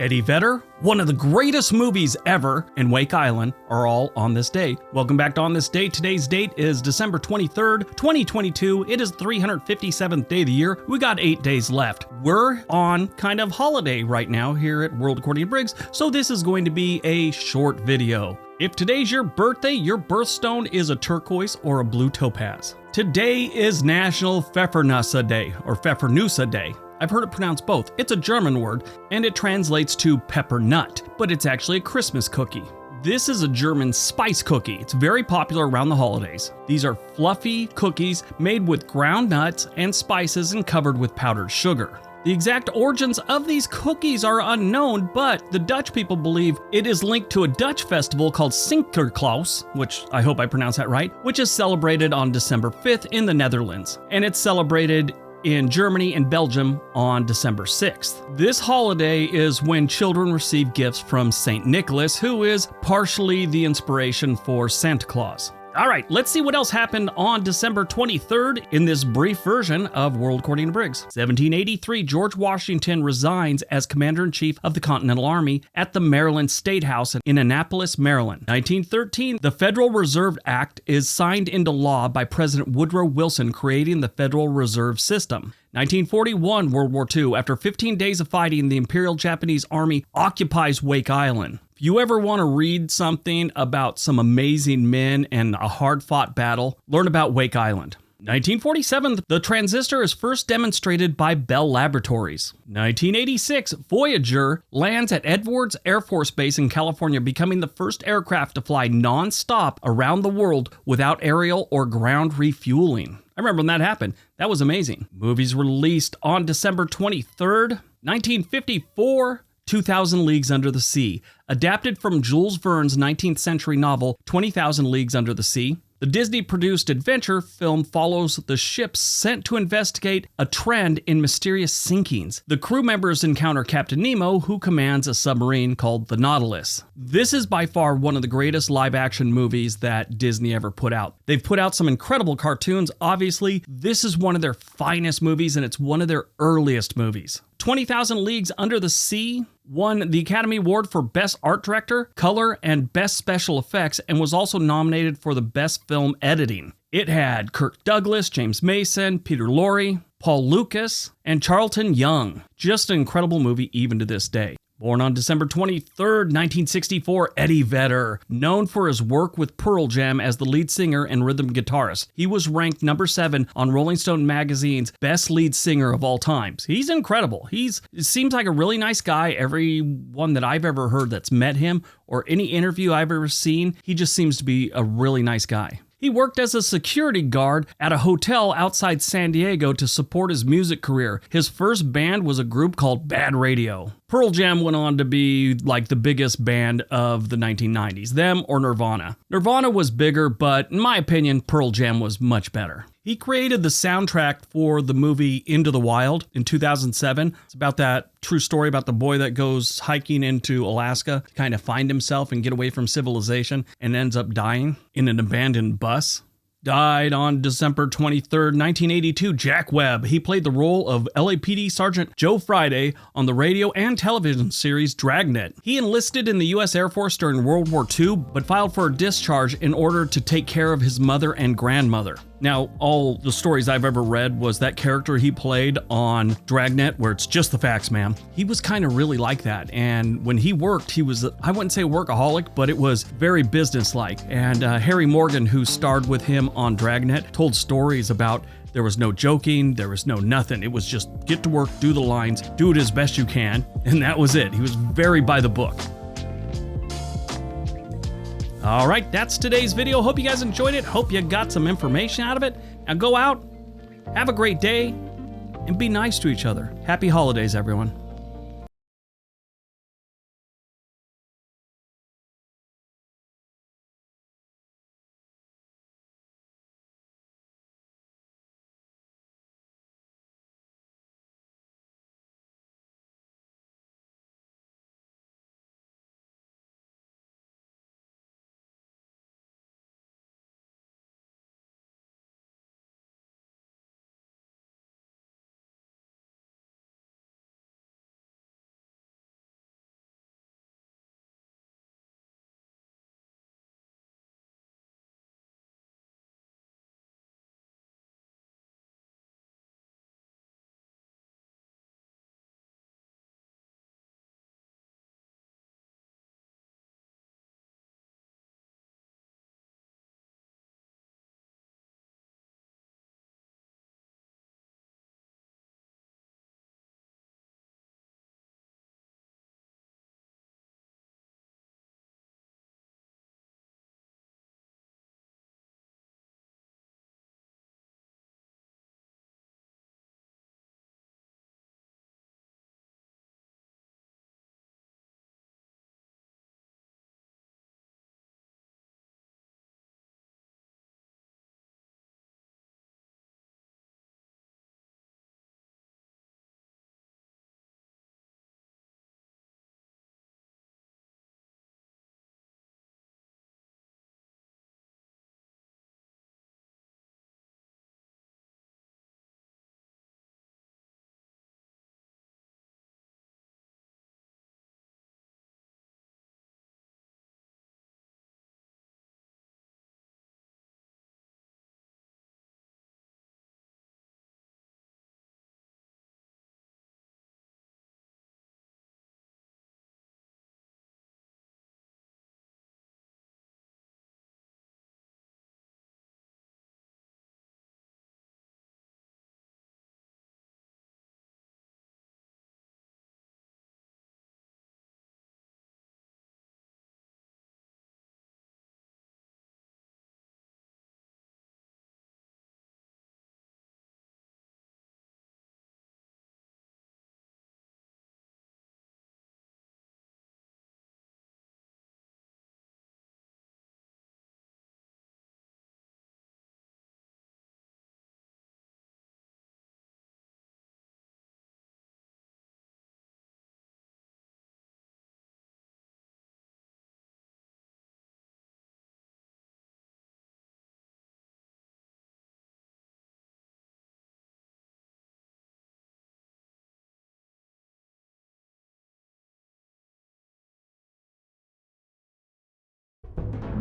Eddie Vedder, one of the greatest movies ever, and Wake Island are all on this day. Welcome back to On This Date. Today's date is December 23rd, 2022. It is the 357th day of the year. We got 8 days left. We're on kind of holiday right now here at World According to Briggs, so this is going to be a short video. If today's your birthday, your birthstone is a turquoise or a blue topaz. Today is National Pfeffernusse Day, or Pfeffernusse Day. I've heard it pronounced both. It's a German word, and it translates to pepper nut, but it's actually a Christmas cookie. This is a German spice cookie. It's very popular around the holidays. These are fluffy cookies made with ground nuts and spices and covered with powdered sugar. The exact origins of these cookies are unknown, but the Dutch people believe it is linked to a Dutch festival called Sinterklaas, which I hope I pronounced that right, which is celebrated on December 5th in the Netherlands. And it's celebrated in Germany and Belgium on December 6th. This holiday is when children receive gifts from St. Nicholas, who is partially the inspiration for Santa Claus. All right, let's see what else happened on December 23rd in this brief version of World According to Briggs. 1783, George Washington resigns as Commander-in-Chief of the Continental Army at the Maryland State House in Annapolis, Maryland. 1913, the Federal Reserve Act is signed into law by President Woodrow Wilson, creating the Federal Reserve System. 1941, World War II. After 15 days of fighting, the Imperial Japanese Army occupies Wake Island. If you ever want to read something about some amazing men and a hard-fought battle, learn about Wake Island. 1947, the transistor is first demonstrated by Bell Laboratories. 1986, Voyager lands at Edwards Air Force Base in California, becoming the first aircraft to fly non-stop around the world without aerial or ground refueling. I remember when that happened. That was amazing. Movies released on December 23rd, 1954, 2,000 Leagues Under the Sea, adapted from Jules Verne's 19th century novel 20,000 Leagues Under the Sea. The Disney-produced adventure film follows the ships sent to investigate a trend in mysterious sinkings. The crew members encounter Captain Nemo, who commands a submarine called the Nautilus. This is by far one of the greatest live-action movies that Disney ever put out. They've put out some incredible cartoons. Obviously, this is one of their finest movies, and it's one of their earliest movies. 20,000 Leagues Under the Sea won the Academy Award for Best Art Director, Color, and Best Special Effects, and was also nominated for the Best Film Editing. It had Kirk Douglas, James Mason, Peter Lorre, Paul Lucas, and Charlton Young. Just an incredible movie even to this day. Born on December 23rd, 1964, Eddie Vedder, known for his work with Pearl Jam as the lead singer and rhythm guitarist. He was ranked number 7 on Rolling Stone magazine's Best Lead Singer of All Times. He's incredible. It seems like a really nice guy. Everyone that I've ever heard that's met him or any interview I've ever seen, he just seems to be a really nice guy. He worked as a security guard at a hotel outside San Diego to support his music career. His first band was a group called Bad Radio. Pearl Jam went on to be like the biggest band of the 1990s, them or Nirvana. Nirvana was bigger, but in my opinion, Pearl Jam was much better. He created the soundtrack for the movie Into the Wild in 2007. It's about that true story about the boy that goes hiking into Alaska to kind of find himself and get away from civilization and ends up dying in an abandoned bus. Died on December 23rd, 1982, Jack Webb. He played the role of LAPD Sergeant Joe Friday on the radio and television series Dragnet. He enlisted in the U.S. Air Force during World War II, but filed for a discharge in order to take care of his mother and grandmother. Now, all the stories I've ever read was that character he played on Dragnet, where it's just the facts, ma'am. He was kind of really like that. And when he worked, he was, I wouldn't say a workaholic, but it was very businesslike. And Harry Morgan, who starred with him on Dragnet, told stories about there was no joking, there was no nothing. It was just get to work, do the lines, do it as best you can. And that was it. He was very by the book. All right, that's today's video. Hope you guys enjoyed it. Hope you got some information out of it. Now go out, have a great day, and be nice to each other. Happy holidays, everyone.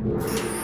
you.